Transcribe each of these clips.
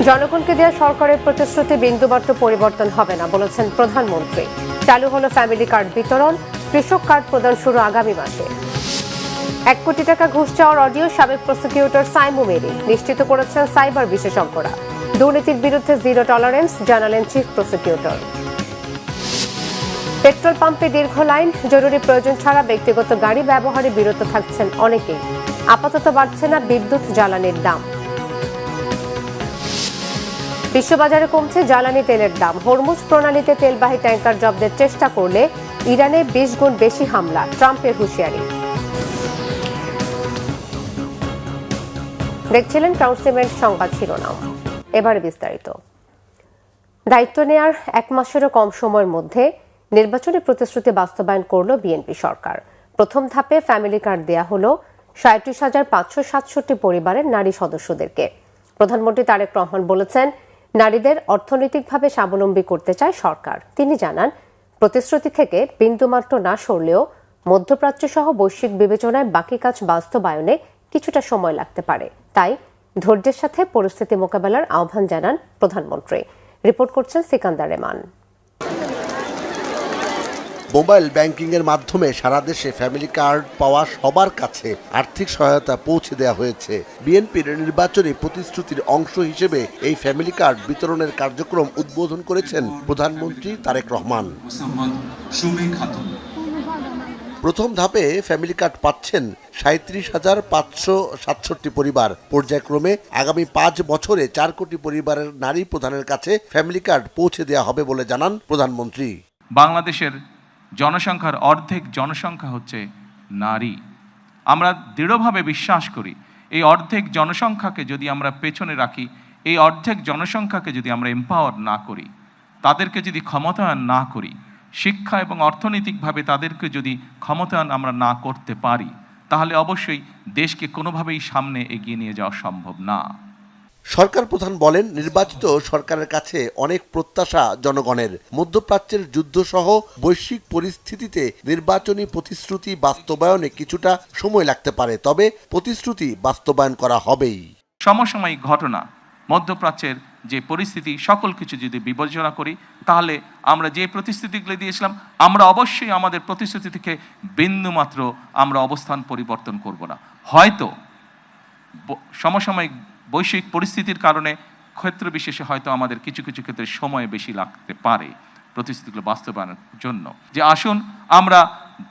জনগণকে দেওয়া সরকারের প্রতিশ্রুতি বিন্দুমাত্র পরিবর্তন হবে না বলেছেন প্রধানমন্ত্রী। চালু হলো ফ্যামিলি কার্ড বিতরণ, কৃষক কার্ড প্রদান শুরু আগামী মাসে। 1 কোটি টাকা ঘুষ চাওয়ার অডিও সাবেক প্রসিকিউটর সাইমু মেরি নিশ্চিত করেছেন সাইবার বিশেষজ্ঞরা। দুর্নীতির বিরুদ্ধে জিরো টলারেন্স জানালেন চিফ প্রসিকিউটর। পেট্রোল পাম্পে দীর্ঘ লাইন, জরুরি প্রয়োজন ছাড়া ব্যক্তিগত গাড়ি ব্যবহারে বিরত থাকছেন অনেকেই। আপাতত বাড়ছে না বিদ্যুৎ জ্বালানির দাম। বিশ্ববাজারে কমছে জ্বালানি তেলের দাম। হরমুজ প্রণালীতে তেলবাহী ট্যাঙ্কার জব্দের চেষ্টা করলে ইরানে 20 গুণ বেশি হামলা, ট্রাম্পের হুঁশিয়ারি। দেখছিলেন কাউন্সিলমেন্ট সংবাদ শিরোনাম। এবারে বিস্তারিত। দায়িত্ব নেয়ার 1 মাসেরও কম সময়ের মধ্যে নির্বাচনী প্রতিশ্রুতি বাস্তবায়ন করল বিএনপি সরকার। প্রথম ধাপে ফ্যামিলি কার্ড দেয়া হলো 37,567 পরিবারের নারী সদস্যদেরকে। প্রধানমন্ত্রী তারেক রহমান বলেছেন, নারীদের অর্থনৈতিকভাবে স্বাবলম্বী করতে চায় সরকার। তিনি জানান, প্রতিশ্রুতি থেকে বিন্দুমাত্র না সরলেও মধ্যপ্রাচ্য সহ বৈশ্বিক বিবেচনায় বাকি কাজ বাস্তবায়নে কিছুটা সময় লাগতে পারে। তাই ধৈর্যের সাথে পরিস্থিতি মোকাবেলার আহ্বান জানান প্রধানমন্ত্রী। রিপোর্ট করছেন সিকান্দার রেমান। মোবাইল ব্যাংকিংয়ের মাধ্যমে সারা দেশে ফ্যামিলি কার্ড পাওয়া সবার কাছে আর্থিক সহায়তা পৌঁছে দেওয়া হয়েছে। বিএনপির নির্বাচনী প্রতিশ্রুতির অংশ হিসেবে এই ফ্যামিলি কার্ড বিতরণের কার্যক্রম উদ্বোধন করেছেন প্রধানমন্ত্রী তারেক রহমান। প্রথম ধাপে ফ্যামিলি কার্ড পাচ্ছেন 37,567 পরিবার। পর্যায়ক্রমে আগামী 5 বছরে 4 কোটি পরিবারের নারী প্রধানের কাছে ফ্যামিলি কার্ড পৌঁছে দেওয়া হবে বলে জানান প্রধানমন্ত্রী। বাংলাদেশের জনসংখ্যার অর্ধেক জনসংখ্যা হচ্ছে নারী। আমরা দৃঢ়ভাবে বিশ্বাস করি, এই অর্ধেক জনসংখ্যাকে যদি আমরা পেছনে রাখি, এই অর্ধেক জনসংখ্যাকে যদি আমরা এম্পাওয়ার না করি, তাদেরকে যদি ক্ষমতায়ন না করি, শিক্ষা এবং অর্থনৈতিকভাবে তাদেরকে যদি ক্ষমতায়ন আমরা না করতে পারি, তাহলে অবশ্যই দেশকে কোনোভাবেই সামনে এগিয়ে নিয়ে যাওয়া সম্ভব না। সরকার প্রধান বলেন, নির্বাচিত সরকারের কাছে অনেক প্রত্যাশা জনগণের। মধ্যপ্রাচ্যের যুদ্ধসহ বৈশ্বিক পরিস্থিতিতে নির্বাচনী প্রতিশ্রুতি বাস্তবায়নে কিছুটা সময় লাগতে পারে, তবে প্রতিশ্রুতি বাস্তবায়ন করা হবেই। সমসাময়িক ঘটনা, মধ্যপ্রাচ্যের যে পরিস্থিতি, সকল কিছু যদি বিবেচনা করি, তাহলে আমরা যে প্রতিশ্রুতিগুলো দিয়েছিলাম, আমরা অবশ্যই আমাদের প্রতিশ্রুতি থেকে বিন্দুমাত্র আমরা অবস্থান পরিবর্তন করব না। হয়তো সমসাময়িক বৈশ্বিক পরিস্থিতির কারণে ক্ষেত্র বিশেষে হয়তো আমাদের কিছু কিছু ক্ষেত্রে সময় বেশি লাগতে পারে প্রতিশ্রুতিগুলো বাস্তবায়নের জন্য। যে আসুন আমরা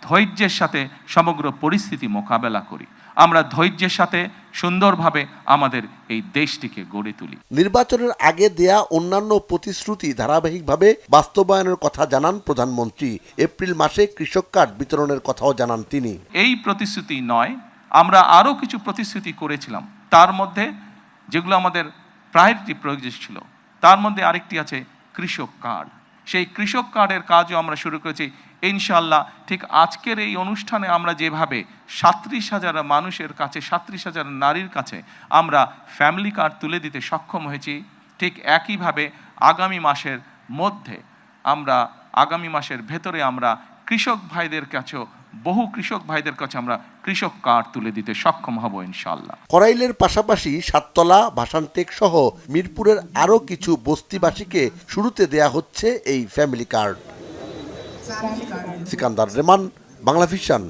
ধৈর্যের সাথে সমগ্র পরিস্থিতি মোকাবেলা করি, আমরা ধৈর্যের সাথে সুন্দরভাবে আমাদের এই দেশটিকে গড়ে তুলি। নির্বাচনের আগে দেয়া অন্যান্য প্রতিশ্রুতি ধারাবাহিকভাবে বাস্তবায়নের কথা জানান প্রধানমন্ত্রী। এপ্রিল মাসে কৃষক কার্ড বিতরণের কথাও জানান তিনি। এই প্রতিশ্রুতি নয়, আমরা আরও কিছু প্রতিশ্রুতি করেছিলাম, তার মধ্যে যেগুলো আমাদের প্রায়োরিটি প্রয়োজন ছিল, তার মধ্যে আরেকটি আছে কৃষক কার্ড। সেই কৃষক কার্ডের কাজও আমরা শুরু করেছি ইনশাআল্লাহ। ঠিক আজকের এই অনুষ্ঠানে আমরা যেভাবে 37,000 মানুষের কাছে, 37,000 নারীর কাছে আমরা ফ্যামিলি কার্ড তুলে দিতে সক্ষম হয়েছি, ঠিক একইভাবে আগামী মাসের ভেতরে আমরা কৃষক ভাইদের কাছেও, বহু কৃষক ভাইদের কাছে আমরা কৃষক কার্ড তুলে দিতে সক্ষম হব ইনশাআল্লাহ। করাইলের পাশাপাশি সাততলা, ভাসানটেক সহ মিরপুরের আরও কিছু বস্তিবাসীকে শুরুতে দেয়া হচ্ছে এই family card. Sikandar রেমান, Bangla vision.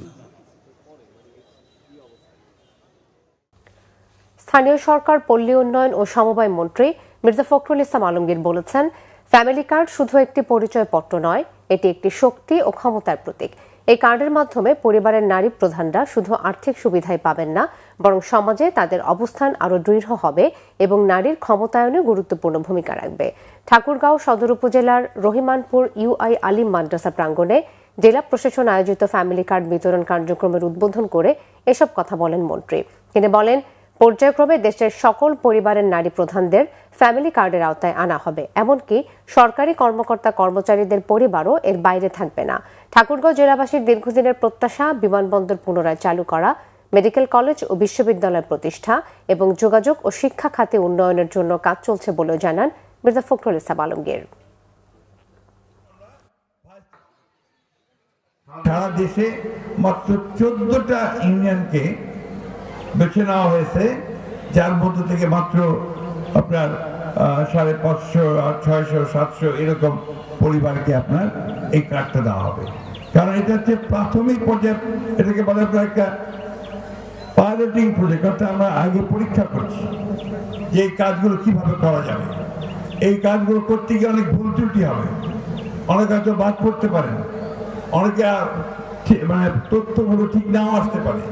স্থানীয় সরকার, পল্লী উন্নয়ন ও সমবায় মন্ত্রী মির্জা ফখরুল ইসলাম আলমগীর বলেছেন, ফ্যামিলি কার্ড শুধু একটি পরিচয়পত্র নয়, এটি একটি শক্তি ও ক্ষমতার প্রতীক। এই কার্ডের মাধ্যমে পরিবারের নারী প্রধানরা শুধু আর্থিক সুবিধাই পাবেন না, বরং সমাজে তাদের অবস্থান আরও দৃঢ় হবে এবং নারীর ক্ষমতায়নে গুরুত্বপূর্ণ ভূমিকা রাখবে। ঠাকুরগাঁও সদর উপজেলার রহিমানপুর ইউআই আলিম মাদ্রাসা প্রাঙ্গণে জেলা প্রশাসন আয়োজিত ফ্যামিলি কার্ড বিতরণ কার্যক্রমের উদ্বোধন করে এসব কথা বলেন মন্ত্রী। তিনি বলেন, পর্যায়ক্রমে দেশের সকল পরিবারের নারী প্রধানদের ফ্যামিলি কার্ডের আওতায় আনা হবে, এমনকি সরকারি কর্মকর্তা কর্মচারীদের পরিবারও এর বাইরে থাকবে না। ঠাকুরগাঁও জেলাবাসীর দীর্ঘদিনের প্রত্যাশা বিমানবন্দর পুনরায় চালু করা, মেডিকেল কলেজ ও বিশ্ববিদ্যালয় প্রতিষ্ঠা এবং যোগাযোগ ও শিক্ষা খাতে উন্নয়নের জন্য কাজ চলছে বলেও জানান মির্জা ফখরুল ইসলাম আলমগীর। সারা দেশে মাত্র 14টা ইউনিয়নকে বেছে নেওয়া হয়েছে, যার মধ্য থেকে মাত্র আপনার 550, 600, 700 এরকম পরিবারকে আপনার এই কার্ডটা দেওয়া হবে। কারণ এটা হচ্ছে প্রাথমিক পর্যায়ে, এটাকে বলে আপনার একটা পাইলটিং প্রজেক্ট, অর্থাৎ আমরা আগে পরীক্ষা করছি যে এই কাজগুলো কিভাবে করা যাবে। এই কাজগুলো করতে গিয়ে অনেক ভুল ত্রুটি হবে, অনেক হয়তো বাদ পড়তে পারেন, অনেকে মানে তথ্যগুলো ঠিক নাও আসতে পারে।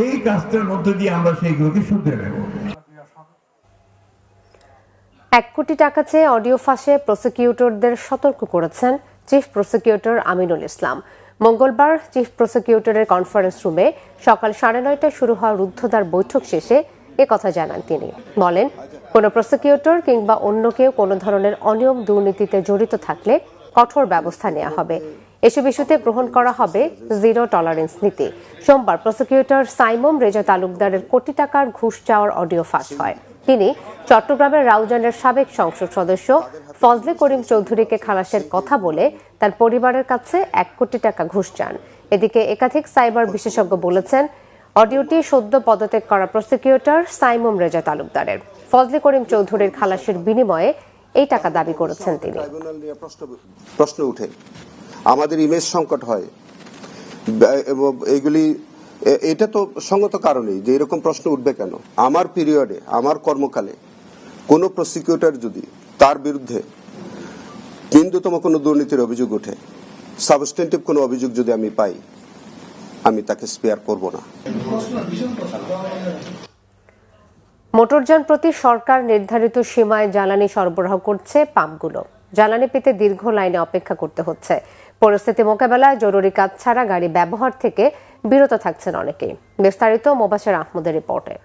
এই কাজটার মধ্য দিয়ে আমরা সেইগুলোকে শুধরে নেব। 1 কোটি টাকা চেয়ে অডিও ফাঁসে প্রসিকিউটরদের সতর্ক করেছেন চিফ প্রসিকিউটর আমিনুল ইসলাম। মঙ্গলবার চিফ প্রসিকিউটরের কনফারেন্স রুমে সকাল 9:30টায় শুরু হওয়া রুদ্ধদ্বার বৈঠক শেষে একথা জানান তিনি। বলেন, কোনো প্রসিকিউটর কিংবা অন্য কেউ কোনো ধরনের অনিয়ম দুর্নীতিতে জড়িত থাকলে কঠোর ব্যবস্থা নেওয়া হবে। এসব ইস্যুতে গ্রহণ করা হবে জিরো টলারেন্স নীতি। সোমবার প্রসিকিউটর সাইমম রেজা তালুকদারের কোটি টাকার ঘুষ চাওয়ার অডিও ফাঁস হয়। তিনি চট্টগ্রামের রাউজানের সাবেক সংসদ সদস্য ফজলে করিম চৌধুরীকে খালাসের কথা বলে তার পরিবারের কাছে 1 কোটি টাকা ঘুষ চান। এদিকে একাধিক সাইবার বিশেষজ্ঞ বলেছেন, অডিওটি সদ্য পদত্যাগ করা প্রসিকিউটর সাইমম রেজা তালুকদারের। ফজলে করিম চৌধুরীর খালাসের বিনিময়ে এই টাকা দাবি করেছেন তিনি। প্রশ্ন উঠে, আমাদের ইমেজ সংকট হয় এবং এইগুলি, এটা তো সঙ্গত কারণেই যে এরকম প্রশ্ন উঠবে কেন। আমার পিরিয়ডে, আমার কর্মকালে কোনো প্রসিকিউটর যদি তার বিরুদ্ধে নিম্নতম কোনো দুর্নীতির অভিযোগ ওঠে, সাবস্টেন্টিভ কোনো অভিযোগ যদি আমি পাই, আমি তাকে স্পেয়ার করব না। মোটরযান প্রতি সরকার নির্ধারিত সীমায় জ্বালানি সরবরাহ করছে পাম্পগুলো। জ্বালানি পেতে দীর্ঘ লাইনে অপেক্ষা করতে হচ্ছে। পরিস্থিতি মোকাবেলায় জরুরি কাজ ছাড়া গাড়ি ব্যবহার থেকে বিরত থাকছেন অনেকেই। বিস্তারিত মোবাশের আহমদের রিপোর্টে।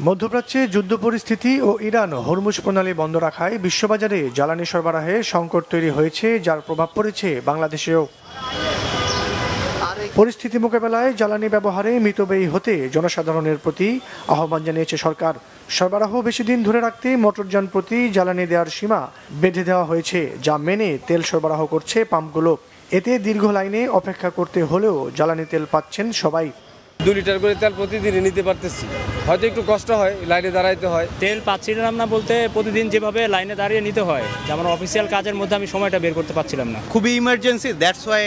মধ্যপ্রাচ্যে যুদ্ধ পরিস্থিতি ও ইরান হরমুজ প্রণালী বন্ধ রাখায় বিশ্ববাজারে জ্বালানি সরবরাহে সংকট তৈরি হয়েছে, যার প্রভাব পড়েছে বাংলাদেশেও। পরিস্থিতি মোকাবেলায় জ্বালানি ব্যবহারে মিতব্যয়ী হতে জনসাধারণের প্রতি আহ্বান জানিয়েছে সরকার। সরবরাহ বেশি দিন ধরে রাখতে মোটরযান প্রতি জ্বালানি দেওয়ার সীমা বেঁধে দেওয়া হয়েছে, যা মেনে তেল সরবরাহ করছে পাম্পগুলো। এতে দীর্ঘ লাইনে অপেক্ষা করতে হলেও জ্বালানি তেল পাচ্ছেন সবাই। 2 লিটার করে তেল প্রতিদিন নিতে পারতেছি, হয়তো একটু কষ্ট হয়, লাইনে দাঁড়াইতে হয়। তেল পাচ্ছিলাম না বলতে প্রতিদিন যেভাবে লাইনে দাঁড়িয়ে নিতে হয়, যেমন অফিসিয়াল কাজের মধ্যে আমি সময়টা বের করতে পারছিলাম না। খুবই ইমার্জেন্সি, দ্যাটস ওয়াই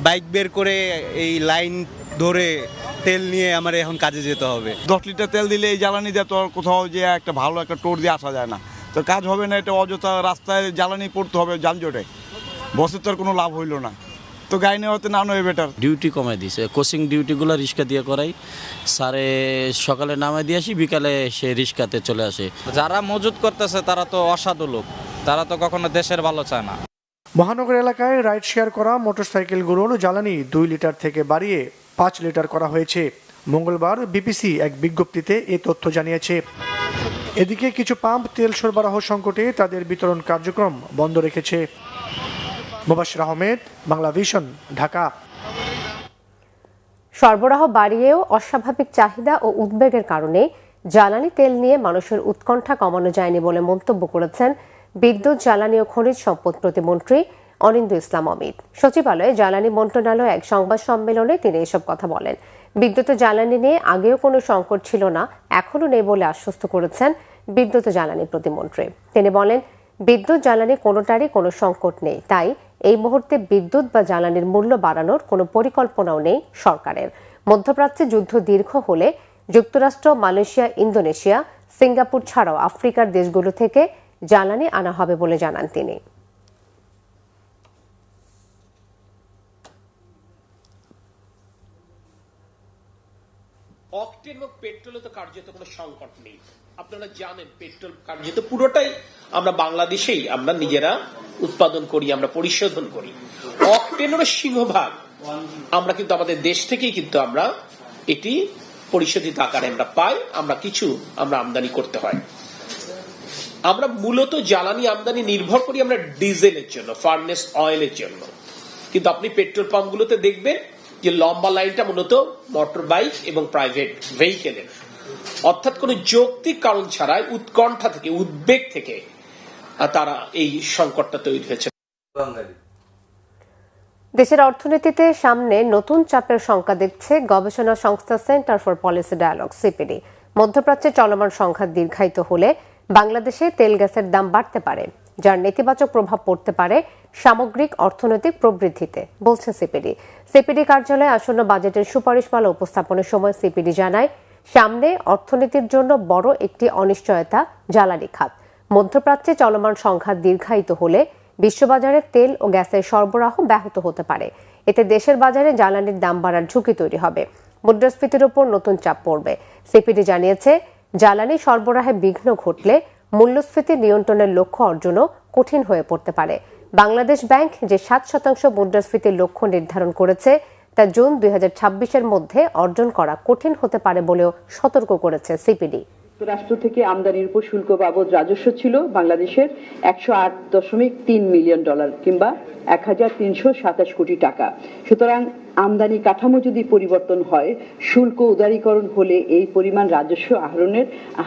বাইক বের করে এই লাইন ধরে তেল নিয়ে আমার এখন কাজে যেতে হবে। 10 লিটার তেল দিলে এই জ্বালানি দিয়ে তো কোথাও যে একটা ভালো একটা টোর দিয়ে আসা যায় না, তো কাজ হবে না। এটা অযথা রাস্তায় জ্বালানি পড়তে হবে যানজটে, বসের তো আর কোনো লাভ হইল না, তো গাড়ি নেওয়াতে না নয় বেটার। ডিউটি কমাই দিছে, কোচিং ডিউটিগুলো রিক্সা দিয়ে করাই, সারে সকালে নামাই দিয়ে আসি, বিকালে সে রিক্সাতে চলে আসে। যারা মজুত করতেছে তারা তো অসাধু লোক, তারা তো কখনো দেশের ভালো চায় না। মহানগর এলাকায় রাইড শেয়ার করা মোটরসাইকেলগুলোর জ্বালানি 2 লিটার থেকে বাড়িয়ে 5 লিটার করা হয়েছে। মঙ্গলবার বিপিসি এক বিজ্ঞপ্তিতে এ তথ্য জানিয়েছে। এদিকে কিছু পাম্প তেল সরবরাহ সংকটে তাদের বিতরণ কার্যক্রম বন্ধ রেখেছে। মোবাশের আহমেদ, বাংলা ভিশন, ঢাকা। সরবরাহ বাড়িয়েও অস্বাভাবিক চাহিদা ও উদ্বেগের কারণে জ্বালানি তেল নিয়ে মানুষের উৎকণ্ঠা কমানো যায়নি বলে মন্তব্য করেছেন বিদ্যুৎ, জ্বালানি ও খনিজ সম্পদ প্রতিমন্ত্রী অনিন্দু ইসলাম অমিত। সচিবালয়ে জ্বালানি মন্ত্রণালয়ে এক সংবাদ সম্মেলনে তিনি এসব কথা বলেন। বিদ্যুৎ ও জ্বালানি নিয়ে আগেও কোনো সংকট ছিল না, এখনো নেই বলে আশ্বস্ত করেছেন বিদ্যুৎ ও জ্বালানি প্রতিমন্ত্রী। তিনি বলেন, বিদ্যুৎ জ্বালানি কোনোটারই কোনো সংকট নেই, তাই এই মুহূর্তে বিদ্যুৎ বা জ্বালানির মূল্য বাড়ানোর কোনো পরিকল্পনাও নেই সরকারের। মধ্যপ্রাচ্যে যুদ্ধ দীর্ঘ হলে যুক্তরাষ্ট্র, মালয়েশিয়া, ইন্দোনেশিয়া, সিঙ্গাপুর ছাড়াও আফ্রিকার দেশগুলো থেকে জ্বালানি আনা হবে বলে জানান তিনি। অকটেন এবং পেট্রোলে তো কার্যত কোনো সংকট নেই। আপনারা জানেন পেট্রোল কার্যত পুরোটাই আমরা বাংলাদেশেই আমরা নিজেরা উৎপাদন করি, আমরা পরিশোধন করি। অকটেনের সিংহভাগ আমরা কিন্তু আমাদের দেশ থেকেই কিন্তু আমরা এটি পরিশোধিত আকারে আমরা পাই, আমরা কিছু আমরা আমদানি করতে হয়। আমরা মূলত জ্বালানি আমদানি নির্ভর করি আমরা ডিজেলের জন্য, ফার্নেস অয়েলের জন্য। কিন্তু আপনি পেট্রোল পাম্পগুলোতে দেখবেন যে লম্বা লাইনটা মূলত মোটর বাইক এবং প্রাইভেট ভেহিকেলের, অর্থাৎ কোনো যৌক্তিক কারণ ছাড়াই উৎকণ্ঠা থেকে, উদ্বেগ থেকে তারা এই সংকটটা তৈরি হয়েছে। দেশের অর্থনীতিতে সামনে নতুন চাপের শঙ্কা দেখছে গবেষণা সংস্থা Centre for Policy Dialogue, CPD. মধ্যপ্রাচ্যে চলমান সংঘাত দীর্ঘায়িত হলে বাংলাদেশে তেল গ্যাসের দাম বাড়তে পারে, যার নেতিবাচক প্রভাব পড়তে পারে সামগ্রিক অর্থনৈতিক প্রবৃদ্ধিতে, বলছে সিপিডি। সিপিডি কার্যালয়ে আসন্ন বাজেটের সুপারিশমালা উপস্থাপনের সময় সিপিডি জানায়, সামনে অর্থনীতির জন্য বড় একটি অনিশ্চয়তা জ্বালানি খাত। মধ্যপ্রাচ্যে চলমান সংঘাত দীর্ঘায়িত হলে বিশ্ববাজারে তেল ও গ্যাসের সরবরাহ ব্যাহত হতে পারে। এতে দেশের বাজারে জ্বালানির দাম বাড়ার ঝুঁকি তৈরি হবে, মুদ্রাস্ফীতির উপর নতুন চাপ পড়বে। সিপিডি জানিয়েছে, জ্বালানি সরবরাহে বিঘ্ন ঘটলে মূল্যস্ফীতি নিয়ন্ত্রণের লক্ষ্য অর্জনও কঠিন হয়ে পড়তে পারে। বাংলাদেশ ব্যাংক যে 7% মুদ্রাস্ফীতির লক্ষ্য নির্ধারণ করেছে তা জুন 2026-এর মধ্যে অর্জন করা কঠিন হতে পারে বলেও সতর্ক করেছে সিপিডি। যুক্তরাষ্ট্র থেকে আমদানির উপর শুল্ক বাবদ রাজস্ব ছিল বাংলাদেশের $108.3 মিলিয়ন কিংবা 1327 কোটি টাকা। সুতরাং আমদানি কাঠামো যদি পরিবর্তন হয়, শুল্ক উদারীকরণ হলে এই পরিমাণ রাজস্ব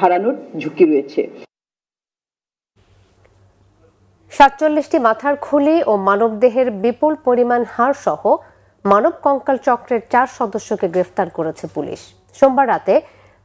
হারানোর ঝুঁকি রয়েছে। 47টি মাথার খুলি ও মানবদেহের বিপুল পরিমাণ হাড় সহ মানব কঙ্কাল চক্রের 4 সদস্যকে গ্রেফতার করেছে পুলিশ। সোমবার রাতে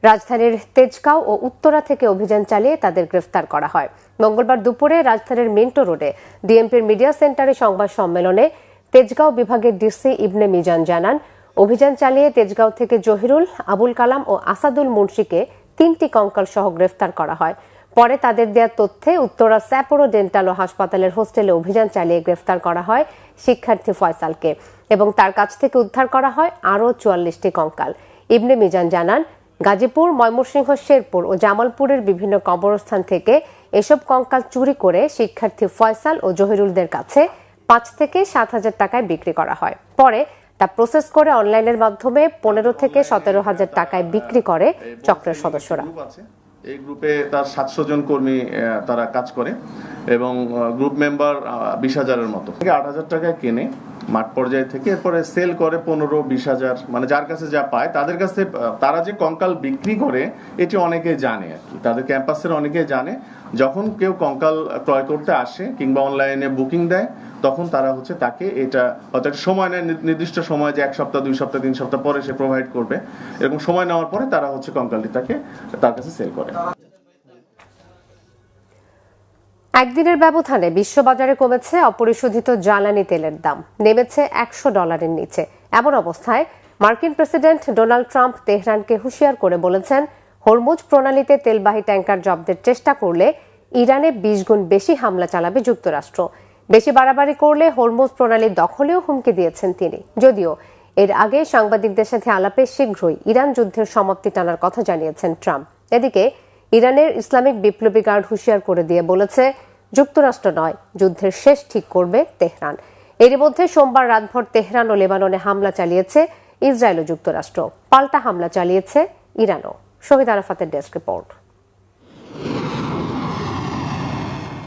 রাজধানীর তেজগাঁও ও উত্তরা থেকে অভিযান চালিয়ে তাদের গ্রেফতার করা হয়। মঙ্গলবার দুপুরে রাজধানীর মিন্টো রোডে ডিএমপির মিডিয়া সেন্টারে সংবাদ সম্মেলনে তেজগাঁও বিভাগের ডিসি ইবনে মিজান জানান, অভিযান চালিয়ে তেজগাঁও থেকে জহিরুল, আবুল কালাম ও আসাদুল মুন্সিকে 3টি কঙ্কাল সহ গ্রেফতার করা হয়। পরে তাদের দেয়া তথ্যে উত্তরা স্যাপোরো ডেন্টাল ও হাসপাতালের হোস্টেলে অভিযান চালিয়ে গ্রেফতার করা হয় শিক্ষার্থী ফয়সালকে এবং তার কাছ থেকে উদ্ধার করা হয় আরও 44টি কঙ্কাল। ইবনে মিজান জানান, গাজীপুর, ময়মনসিংহ, শেরপুর ও জামালপুরের বিভিন্ন কবরস্থান থেকে এসব কঙ্কাল চুরি করে শিক্ষার্থী ফয়সাল ও জহিরুলদের কাছে 5 থেকে 7,000 টাকায় বিক্রি করা হয়। পরে তা প্রসেস করে অনলাইনের মাধ্যমে 15 থেকে 17,000 টাকায় বিক্রি করে চক্রের সদস্যরা। এই গ্রুপে তার 700 জন কর্মী তারা কাজ করে এবং গ্রুপ মেম্বার 20,000-এর মতো। 8,000 টাকায় কেনে মাঠ পর্যায় থেকে, এরপরে সেল করে 15-20,000, মানে যার কাছে যা পায় তাদের কাছে। তারা যে কঙ্কাল বিক্রি করে এটি অনেকে জানে আর কি, তাদের ক্যাম্পাসের অনেকে জানে। যখন কেউ কঙ্কাল ক্রয় করতে আসে কিংবা অনলাইনে বুকিং দেয়, তখন তারা তাকে এটা হয়তো একটা সময় নেয়, নির্দিষ্ট সময়, যে 1 সপ্তাহ, 2 সপ্তাহ, 3 সপ্তাহ পরে সে প্রোভাইড করবে। এরকম সময় নেওয়ার পরে তারা কঙ্কালটি তার কাছে সেল করে। একদিনের ব্যবধানে বিশ্ববাজারে কমেছে অপরিশোধিত জ্বালানি তেলের দাম, নেমেছে $100 নিচে। এমন অবস্থায় মার্কিন প্রেসিডেন্ট ডোনাল্ড ট্রাম্প তেহরানকে হুঁশিয়ার করে বলেছেন, হরমুজ প্রণালীতে তেলবাহী ট্যাঙ্কার জব্দের চেষ্টা করলে ইরানে 20 গুণ বেশি হামলা চালাবে যুক্তরাষ্ট্র। বেশি বাড়াবাড়ি করলে হরমুজ প্রণালী দখলেও হুমকি দিয়েছেন তিনি। যদিও এর আগে সাংবাদিকদের সাথে আলাপে শীঘ্রই ইরান যুদ্ধের সমাপ্তি টানার কথা জানিয়েছেন ট্রাম্প। এদিকে ইরানের ইসলামিক বিপ্লবী গার্ড হুঁশিয়ার করে দিয়ে বলেছে, যুক্তরাষ্ট্র নয়, যুদ্ধের শেষ ঠিক করবে তেহরান। এরই মধ্যে সোমবার রাতভর তেহরান ও লেবাননে হামলা চালিয়েছে ইসরায়েল ও যুক্তরাষ্ট্র। পাল্টা হামলা চালিয়েছে ইরানও। শহীদ আরাফাতের ডেস্ক রিপোর্ট।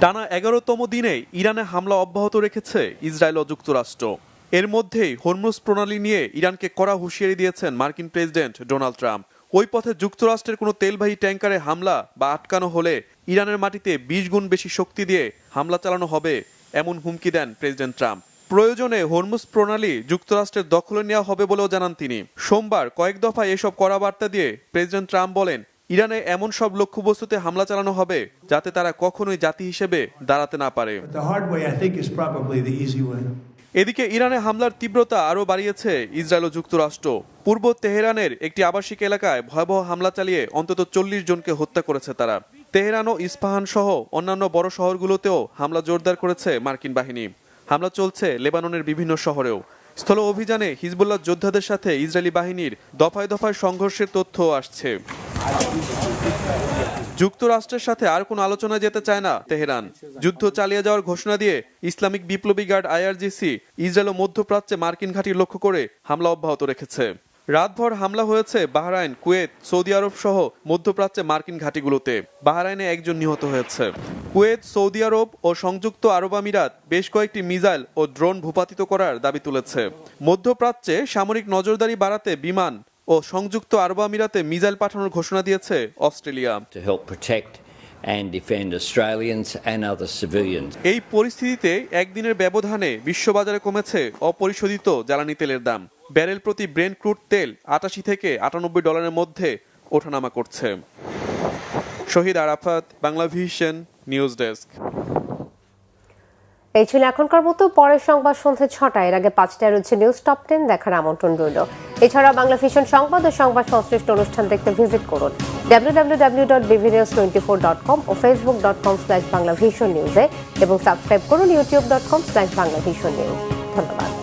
টানা 11তম দিনে ইরানে হামলা অব্যাহত রেখেছে ইসরায়েল ও যুক্তরাষ্ট্র। এর মধ্যেই হরমুজ প্রণালী নিয়ে ইরানকে কড়া হুঁশিয়ারি দিয়েছেন মার্কিন প্রেসিডেন্ট ডোনাল্ড ট্রাম্প। ওই পথে যুক্তরাষ্ট্রের কোনো তেলবাহী ট্যাঙ্কারে হামলা বা আটকানো হলে ইরানের মাটিতে 20 গুণ বেশি শক্তি দিয়ে হামলা চালানো হবে, এমন হুমকি দেন প্রেসিডেন্ট ট্রাম্প। প্রয়োজনে হরমুজ প্রণালী যুক্তরাষ্ট্রের দখলে নেওয়া হবে বলেও জানান তিনি। সোমবার কয়েক দফায় এসব কড়া বার্তা দিয়ে প্রেসিডেন্ট ট্রাম্প বলেন, ইরানে এমন সব লক্ষ্যবস্তুতে হামলা চালানো হবে যাতে তারা কখনোই জাতি হিসেবে দাঁড়াতে না পারে। এদিকে ইরানে হামলার তীব্রতা আরও বাড়িয়েছে ইসরায়েল ও যুক্তরাষ্ট্র। পূর্ব তেহরানের একটি আবাসিক এলাকায় ভয়াবহ হামলা চালিয়ে অন্তত 40 জনকে হত্যা করেছে তারা। তেহরান ও ইস্পাহান সহ অন্যান্য বড় শহরগুলোতেও হামলা জোরদার করেছে মার্কিন বাহিনী। হামলা চলছে লেবাননের বিভিন্ন শহরেও। স্থল অভিযানে হিজবুল্লাহ যোদ্ধাদের সাথে ইসরায়েলি বাহিনীর দফায় দফায় সংঘর্ষের তথ্য আসছে। যুক্তরাষ্ট্রের সাথে আর কোনো আলোচনা যেতে চায় না তেহরান। যুদ্ধ চালিয়ে যাওয়ার ঘোষণা দিয়ে ইসলামিক বিপ্লবী গার্ড IRGC ইসরায়েল ও মধ্যপ্রাচ্যে মার্কিন ঘাঁটি লক্ষ্য করে হামলা অব্যাহত রেখেছে। রাতভর হামলা হয়েছে বাহরাইন, কুয়েত, সৌদি আরব সহ মধ্যপ্রাচ্যে মার্কিন ঘাঁটিগুলোতে। বাহরাইনে 1 জন নিহত হয়েছে। কুয়েত, সৌদি আরব ও সংযুক্ত আরব আমিরাত বেশ কয়েকটি মিসাইল ও ড্রোন ভূপাতিত করার দাবি তুলেছে। মধ্যপ্রাচ্যে সামরিক নজরদারি বাড়াতে বিমান ও সংযুক্ত আরব আমিরাতে মিসাইল পাঠানোর ঘোষণা দিয়েছে অস্ট্রেলিয়া। এই পরিস্থিতিতে একদিনের ব্যবধানে বিশ্ববাজারে কমেছে অপরিশোধিত জ্বালানি তেলের দাম। ব্যারেল প্রতি ব্রেন্ট ক্রুড তেল $88 থেকে $98 মধ্যে ওঠানামা করছে। Shahid Arafat, Bangla vision, news desk. এই ছিল এখনকার মতো। পরের সংবাদ সন্ধ্যে 6টায়, এর আগে 5টায় রয়েছে নিউজ টপ 10 দেখার আমন্ত্রণ রইল। এছাড়া বাংলা ভিশন সংবাদ ও সংবাদ সংশ্লিষ্ট অনুষ্ঠান দেখতে ভিজিট করুন www.bvnews24.com ও facebook.com/banglavisionnews এবং সাবস্ক্রাইব করুন youtube.com/banglavisionnews। ধন্যবাদ।